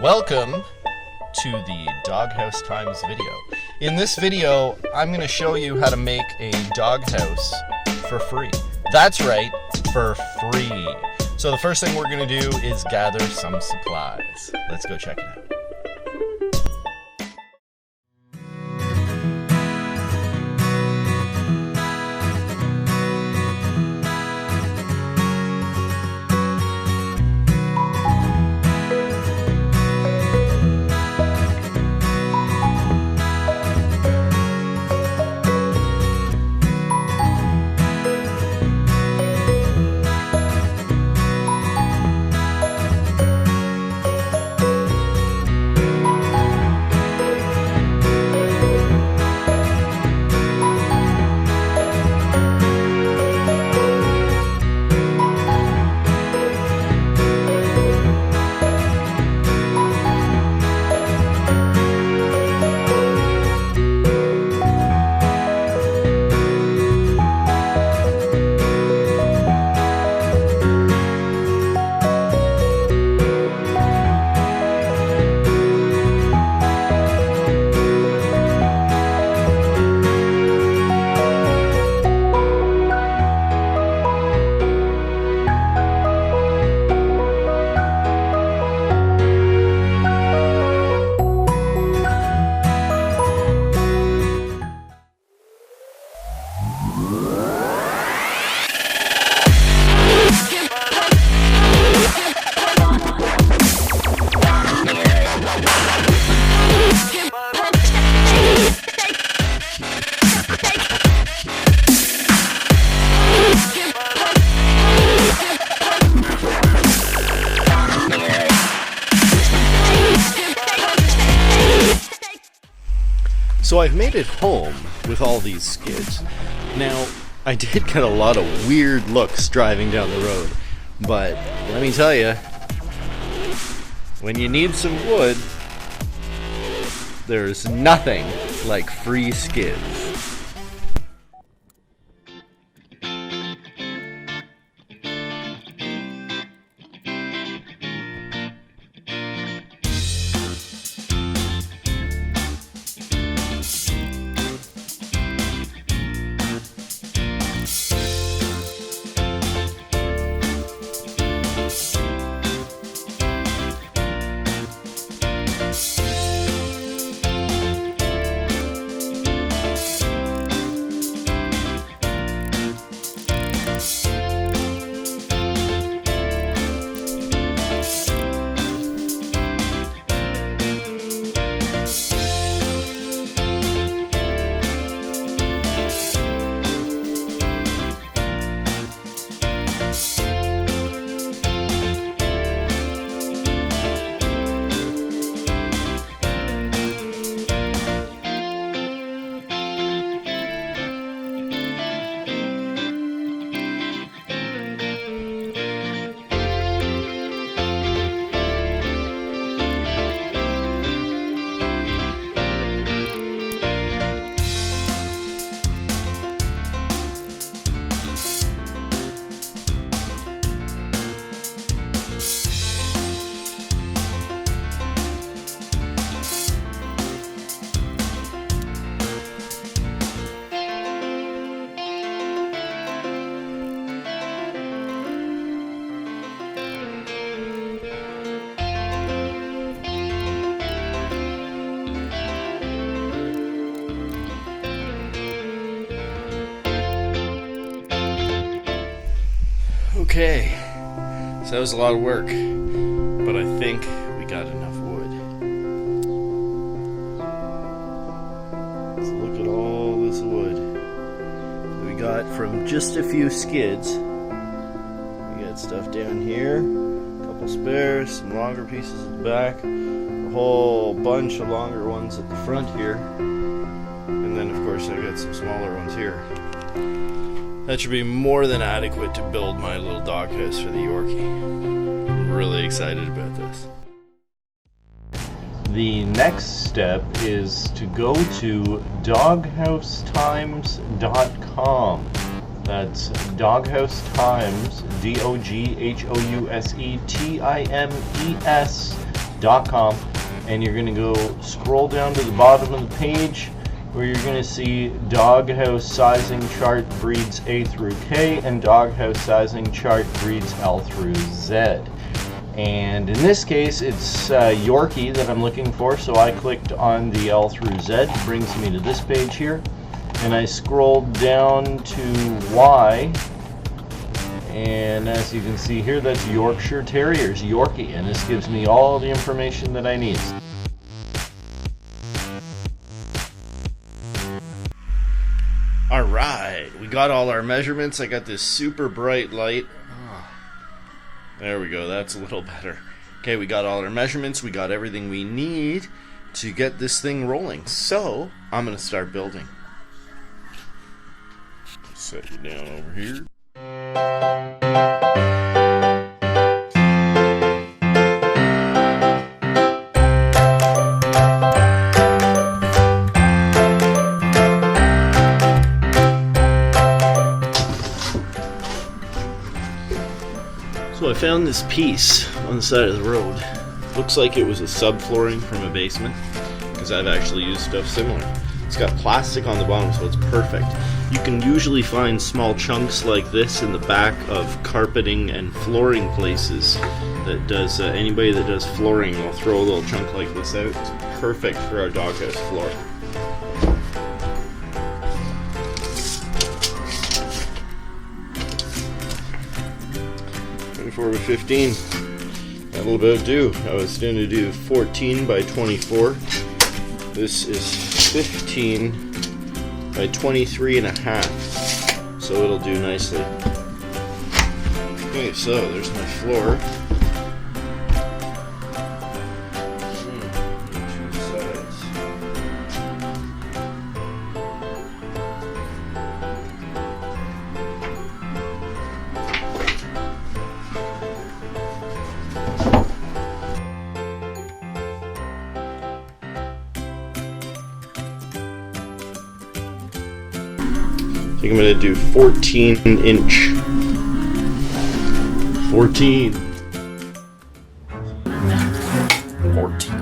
Welcome to the Doghouse Times video. In this video, I'm going to show you how to make a doghouse for free. That's right, for free. So the first thing we're going to do is gather some supplies. Let's go check it out. So I've made it home with all these skids. Now, I did get a lot of weird looks driving down the road, but let me tell you, when you need some wood, there's nothing like free skids. Okay, so that was a lot of work, but I think we got enough wood. Let's look at all this wood that we got from just a few skids. We got stuff down here, a couple spares, some longer pieces at the back, a whole bunch of longer ones at the front here, and then of course I got some smaller ones here. That should be more than adequate to build my little doghouse for the Yorkie. I'm really excited about this. The next step is to go to doghousetimes.com. That's Doghouse Times, hinged.com, and you're going to go scroll down to the bottom of the page where you're going to see doghouse sizing chart breeds A through K and doghouse sizing chart breeds L through Z. And in this case, it's Yorkie that I'm looking for, so I clicked on the L through Z. It brings me to this page here, and I scrolled down to Y, and as you can see here, that's Yorkshire Terriers, Yorkie, and this gives me all the information that I need. Alright, we got all our measurements. I got this super bright light. There we go, that's a little better. Okay, we got all our measurements, we got everything we need to get this thing rolling. So, I'm going to start building. Set you down over here. So I found this piece on the side of the road. Looks like it was a subflooring from a basement, because I've actually used stuff similar. It's got plastic on the bottom, so it's perfect. You can usually find small chunks like this in the back of carpeting and flooring places. That does anybody that does flooring will throw a little chunk like this out. It's perfect for our doghouse floor. By 15. That'll about do. I was going to do 14 by 24. This is 15 by 23 and a half. So it'll do nicely. Okay, so there's my floor. Two sides. I think I'm going to do 14 inch. 14. 14.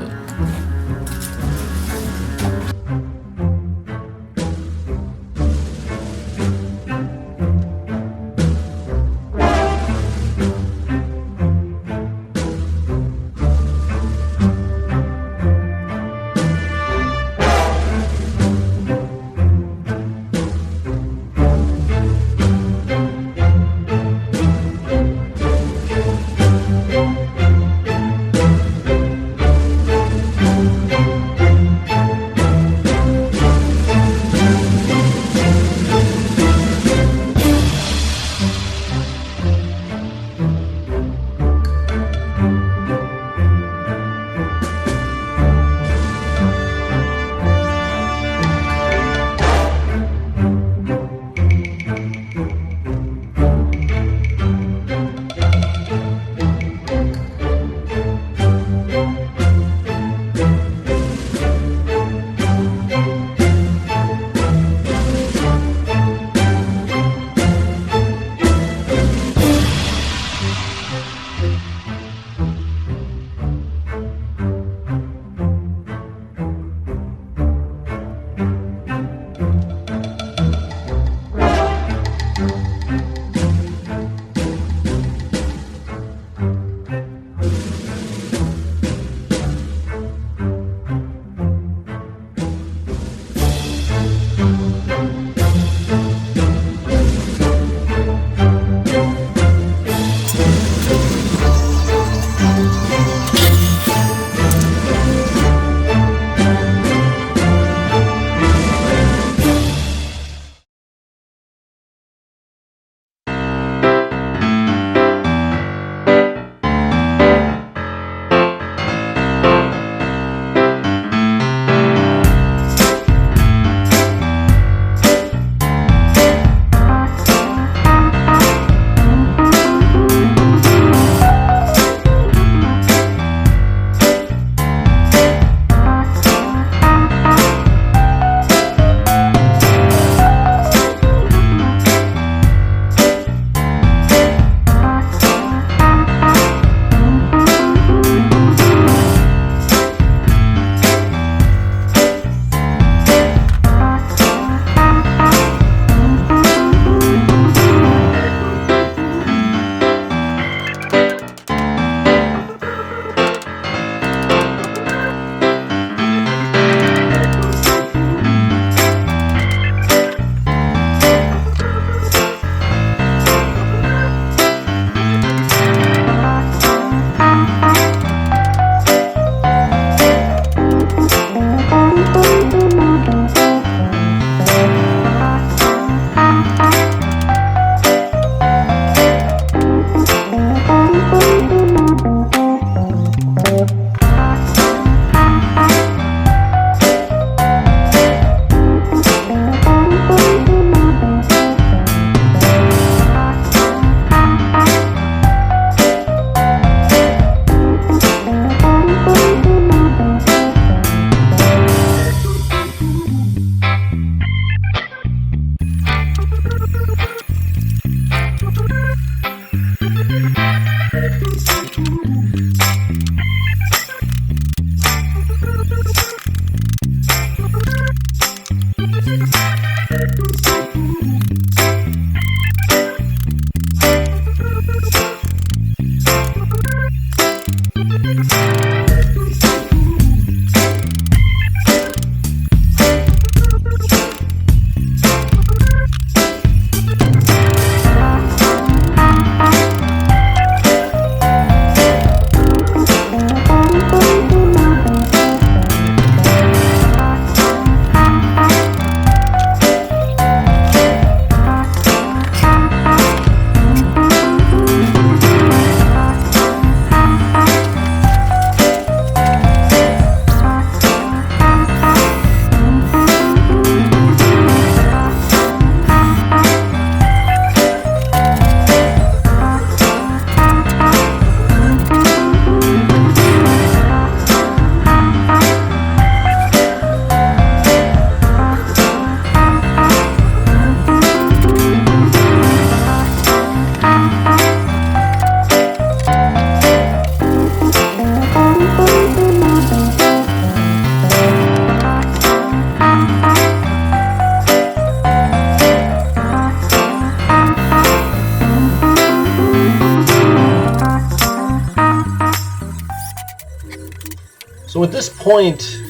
So at this point,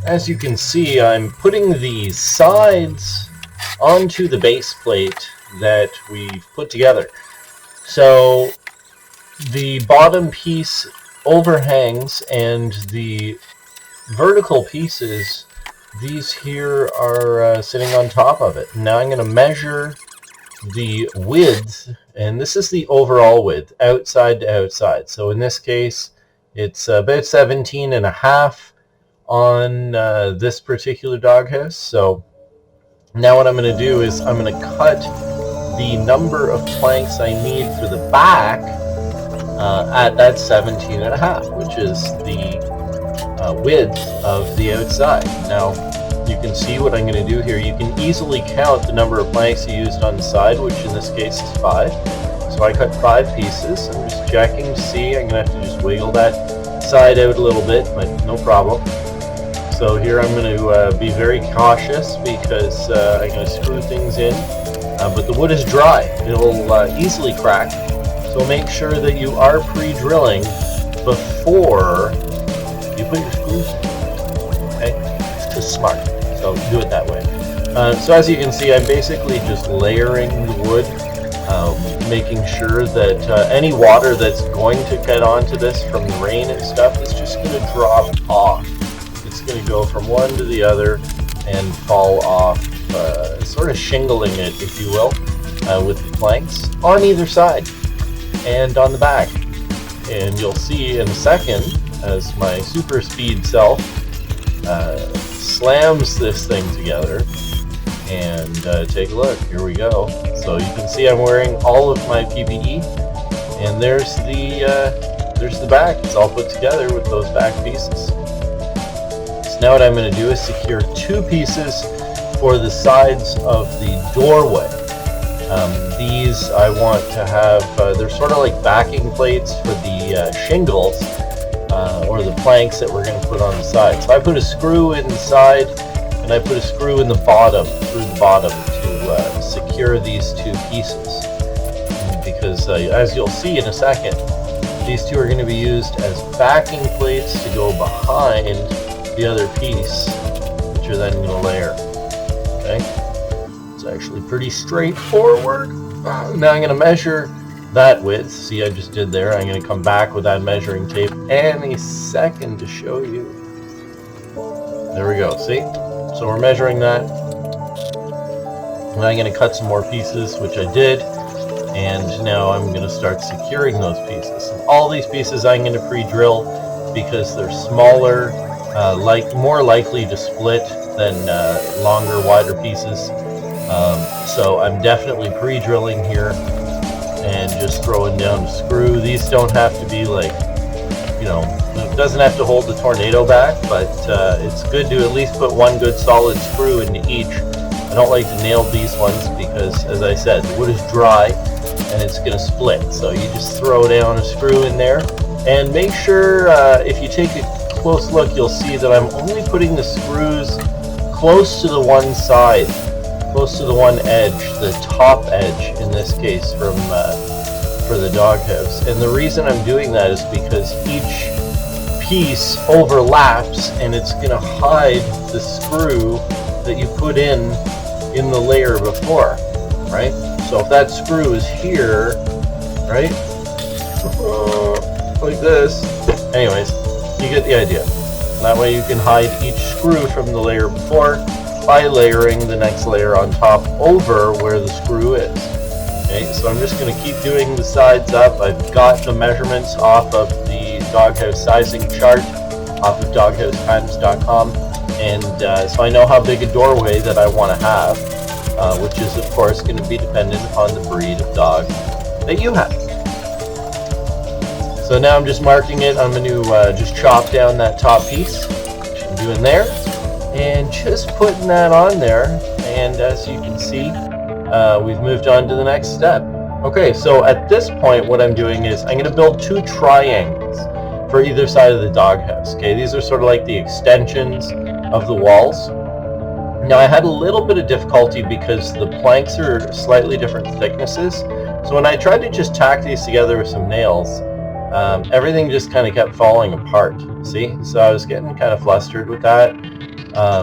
as you can see, I'm putting the sides onto the base plate that we've put together. So the bottom piece overhangs, and the vertical pieces, these here are sitting on top of it. Now I'm going to measure the width, and this is the overall width, outside to outside. So in this case, it's about 17 and a half on this particular doghouse. So now what I'm going to do is I'm going to cut the number of planks I need for the back at that 17 and a half, which is the width of the outside. Now you can see what I'm going to do here. You can easily count the number of planks you used on the side, which in this case is 5. So I cut 5 pieces. I'm just checking to see. I'm going to have to just wiggle that side out a little bit, but no problem. So here I'm going to be very cautious because I'm going to screw things in. But the wood is dry. It'll easily crack. So make sure that you are pre-drilling before you put your screws in. Okay? It's just smart. So do it that way. So as you can see, I'm basically just layering the wood, making sure that any water that's going to get onto this from the rain and stuff is just going to drop off. It's going to go from one to the other and fall off, sort of shingling it, if you will, with the planks on either side and on the back. And you'll see in a second as my super speed self slams this thing together. And take a look. Here we go. So you can see I'm wearing all of my PPE, and there's the back. It's all put together with those back pieces. So now what I'm going to do is secure 2 pieces for the sides of the doorway. These I want to have, they're sort of like backing plates for the shingles or the planks that we're going to put on the side. So I put a screw in the side, and I put a screw in the bottom, through the bottom, to secure these 2 pieces. Because as you'll see in a second, these 2 are going to be used as backing plates to go behind the other piece, which you're then going to layer. Okay? It's actually pretty straightforward. Now I'm going to measure that width. See, I just did there. I'm going to come back with that measuring tape any second to show you. There we go. See? So we're measuring that. And I'm going to cut some more pieces, which I did. And now I'm going to start securing those pieces. And all these pieces I'm going to pre-drill because they're smaller, more likely to split than longer, wider pieces. So I'm definitely pre-drilling here and just throwing down a screw. These don't have to be like, you know, it doesn't have to hold the tornado back, but it's good to at least put one good solid screw into each. I don't like to nail these ones because, as I said, the wood is dry and it's going to split. So you just throw down a screw in there, and make sure if you take a close look, you'll see that I'm only putting the screws close to the one side, close to the one edge, the top edge in this case for the doghouse. And the reason I'm doing that is because each piece overlaps and it's going to hide the screw that you put in the layer before, right? So if that screw is here, right, like this, anyways, you get the idea. That way you can hide each screw from the layer before by layering the next layer on top over where the screw is. Okay, so I'm just going to keep doing the sides up. I've got the measurements off of the doghouse sizing chart off of doghousetimes.com, and so I know how big a doorway that I want to have, which is of course going to be dependent upon the breed of dog that you have. So now I'm just marking it. I'm going to just chop down that top piece, which I'm doing there, and just putting that on there. And as you can see, we've moved on to the next step. Okay, so at this point what I'm doing is I'm going to build 2 triangles for either side of the doghouse. Okay, these are sort of like the extensions of the walls. Now I had a little bit of difficulty because the planks are slightly different thicknesses. So when I tried to just tack these together with some nails, everything just kind of kept falling apart. See? So I was getting kind of flustered with that.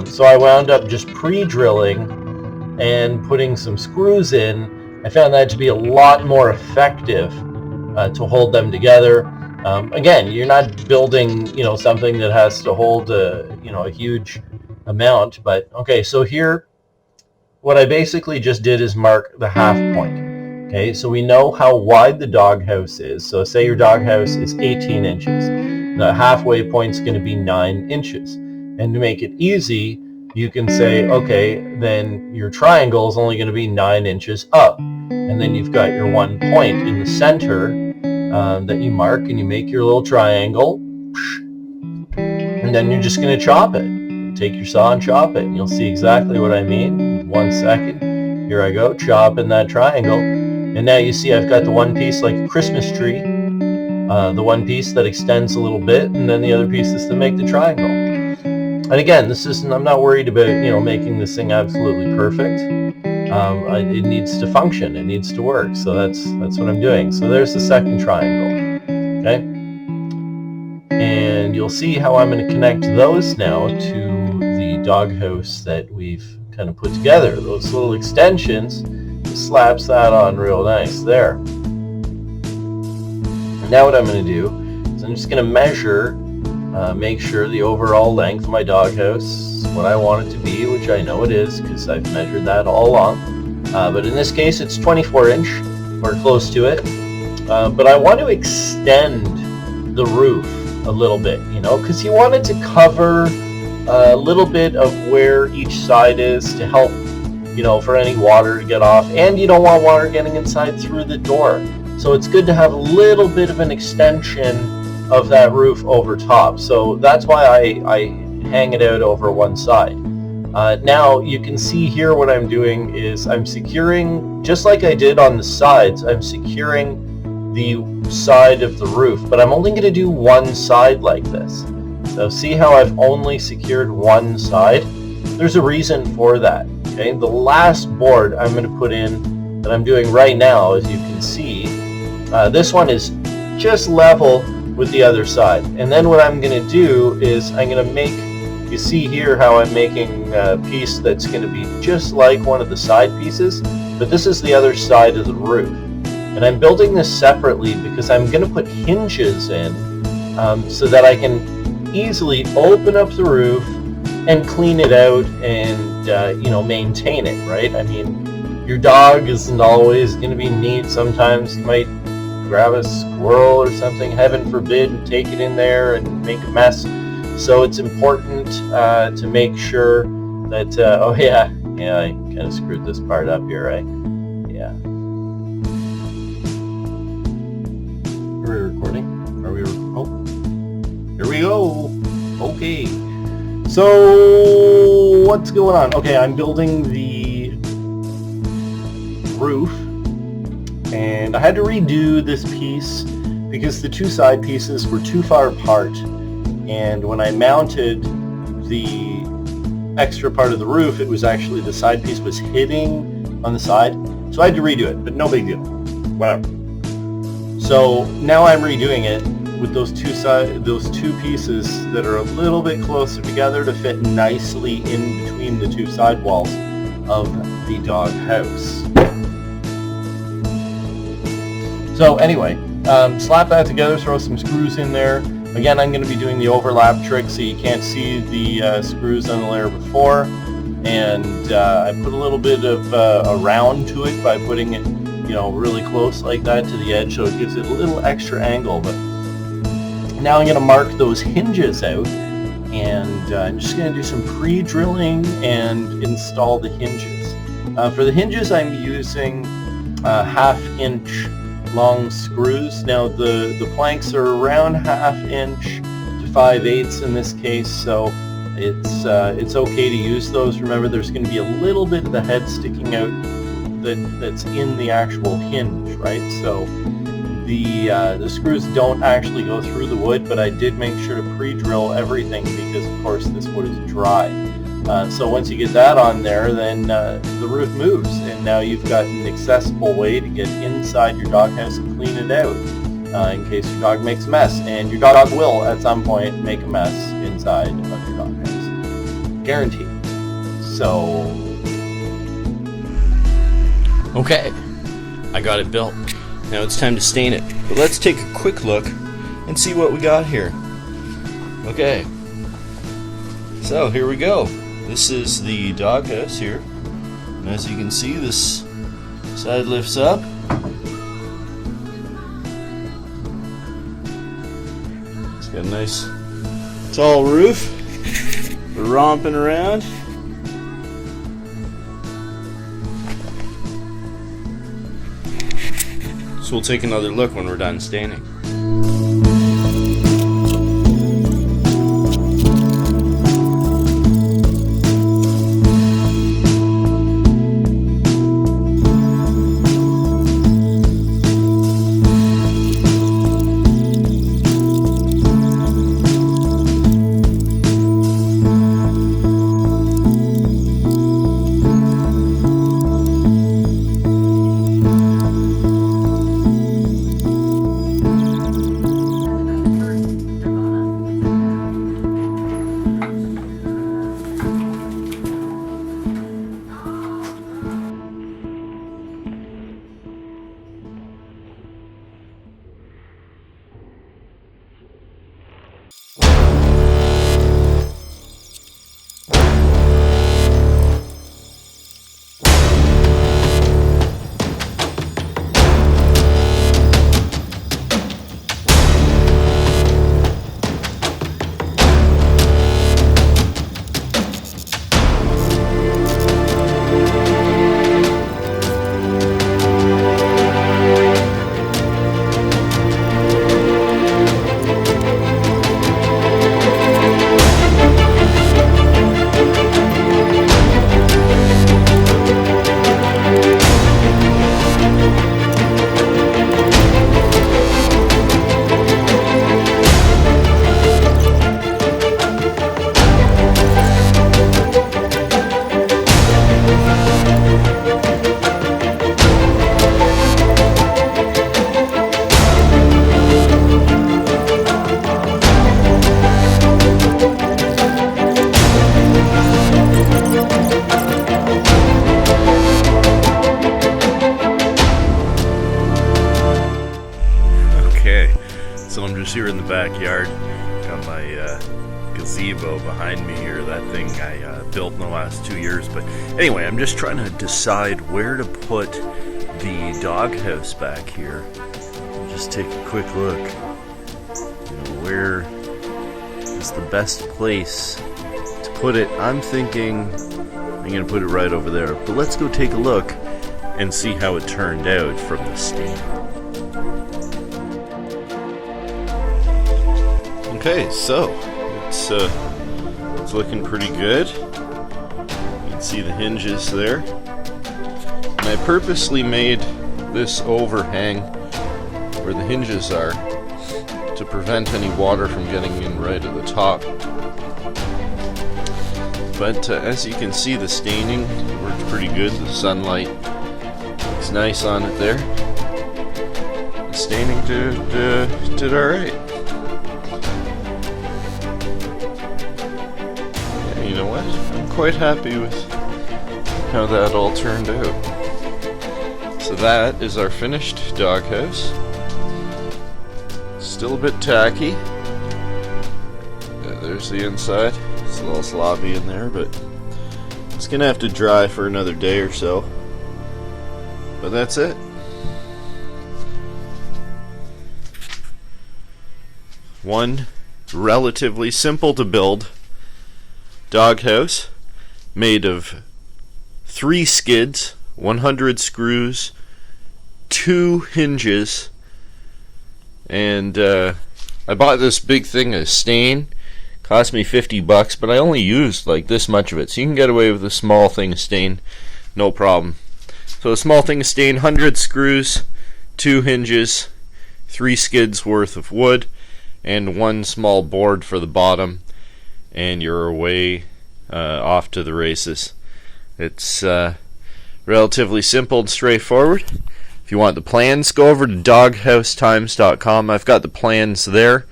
So I wound up just pre-drilling and putting some screws in. I found that to be a lot more effective to hold them together. Again, you're not building, something that has to hold a huge amount. But okay, so here, what I basically just did is mark the half point. Okay, so we know how wide the doghouse is. So say your doghouse is 18 inches. The halfway point is going to be 9 inches. And to make it easy, you can say, okay, then your triangle is only going to be 9 inches up. And then you've got your one point in the center that you mark, and you make your little triangle. And then you're just going to chop it. Take your saw and chop it, and you'll see exactly what I mean. 1 second. Here I go, chopping that triangle. And now you see I've got the one piece like a Christmas tree, the one piece that extends a little bit, and then the other pieces to make the triangle. And again, I'm not worried about, making this thing absolutely perfect. It needs to function, it needs to work, so that's what I'm doing. So there's the second triangle, okay? And you'll see how I'm going to connect those now to the doghouse that we've kind of put together. Those little extensions, slaps that on real nice there. And now what I'm going to do is I'm just going to measure, make sure the overall length of my doghouse is what I want it to be, which I know it is because I've measured that all along. But in this case, it's 24 inch or close to it. But I want to extend the roof a little bit, because you want it to cover a little bit of where each side is to help, for any water to get off, and you don't want water getting inside through the door. So it's good to have a little bit of an extension of that roof over top. So that's why I hang it out over one side. Now you can see here what I'm doing is I'm securing, just like I did on the sides, I'm securing the side of the roof, but I'm only going to do one side like this. So see how I've only secured one side? There's a reason for that. Okay, the last board I'm going to put in that I'm doing right now, as you can see, this one is just level with the other side. And then what I'm going to do is I'm going to make, you see here how I'm making a piece that's going to be just like one of the side pieces, but this is the other side of the roof. And I'm building this separately because I'm going to put hinges in so that I can easily open up the roof and clean it out and maintain it, right? I mean, your dog isn't always going to be neat. Sometimes you might grab a squirrel or something, heaven forbid, and take it in there and make a mess. So it's important to make sure that, oh yeah, I kind of screwed this part up here, right? Yeah. Are we recording? Oh, here we go. Okay. So what's going on? Okay, I'm building the roof, and I had to redo this piece because the two side pieces were too far apart, and when I mounted the extra part of the roof, it was actually the side piece was hitting on the side, so I had to redo it, but no big deal, whatever. So now I'm redoing it with those two pieces that are a little bit closer together to fit nicely in between the two side walls of the dog house. So anyway, slap that together, throw some screws in there. Again, I'm going to be doing the overlap trick so you can't see the screws on the layer before. And I put a little bit of a round to it by putting it, really close like that to the edge, so it gives it a little extra angle. But now I'm going to mark those hinges out, and I'm just going to do some pre-drilling and install the hinges. For the hinges, I'm using 1/2 inch long screws. Now the planks are around 1/2 inch to 5/8 in this case, so it's okay to use those. Remember, there's going to be a little bit of the head sticking out that's in the actual hinge, right? So the screws don't actually go through the wood, but I did make sure to pre-drill everything because, of course, this wood is dry. So once you get that on there, then the roof moves, and now you've got an accessible way to get inside your doghouse and clean it out. in case your dog makes a mess. And your dog will, at some point, make a mess inside of your doghouse. Guaranteed. So... Okay, I got it built. Now it's time to stain it. But let's take a quick look and see what we got here. Okay, so here we go. This is the doghouse here. And as you can see, this side lifts up. It's got a nice tall roof. We're romping around. So we'll take another look when we're done staining. So I'm just here in the backyard, got my gazebo behind me here, that thing I built in the last 2 years. But anyway, I'm just trying to decide where to put the doghouse back here. I'll just take a quick look. Where is the best place to put it? I'm thinking I'm going to put it right over there. But let's go take a look and see how it turned out from the stain. Okay, so it's looking pretty good. You can see the hinges there. And I purposely made this overhang where the hinges are to prevent any water from getting in right at the top. But as you can see, the staining worked pretty good. The sunlight looks nice on it there. The staining did alright. You know what? I'm quite happy with how that all turned out. So that is our finished doghouse. Still a bit tacky. There's the inside. It's a little sloppy in there, but it's gonna have to dry for another day or so. But that's it. One relatively simple to build doghouse made of 3 skids, 100 screws, 2 hinges, and I bought this big thing of stain. Cost me $50, but I only used like this much of it, so you can get away with a small thing of stain, no problem. So a small thing of stain, 100 screws, 2 hinges, 3 skids worth of wood, and 1 small board for the bottom, and you're away off to the races. It's relatively simple and straightforward. If you want the plans, go over to doghousetimes.com. I've got the plans there.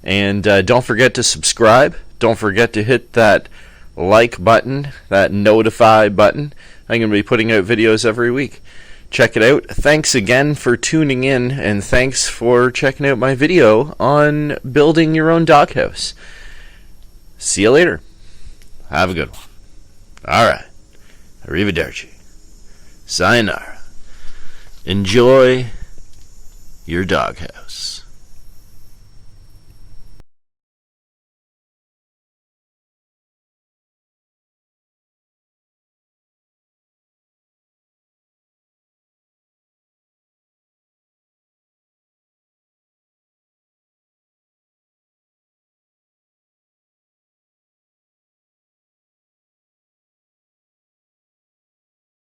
And don't forget to subscribe. Don't forget to hit that like button, that notify button. I'm going to be putting out videos every week. Check it out. Thanks again for tuning in, and thanks for checking out my video on building your own doghouse. See you later. Have a good one. Alright. Arrivederci. Sayonara. Enjoy your doghouse.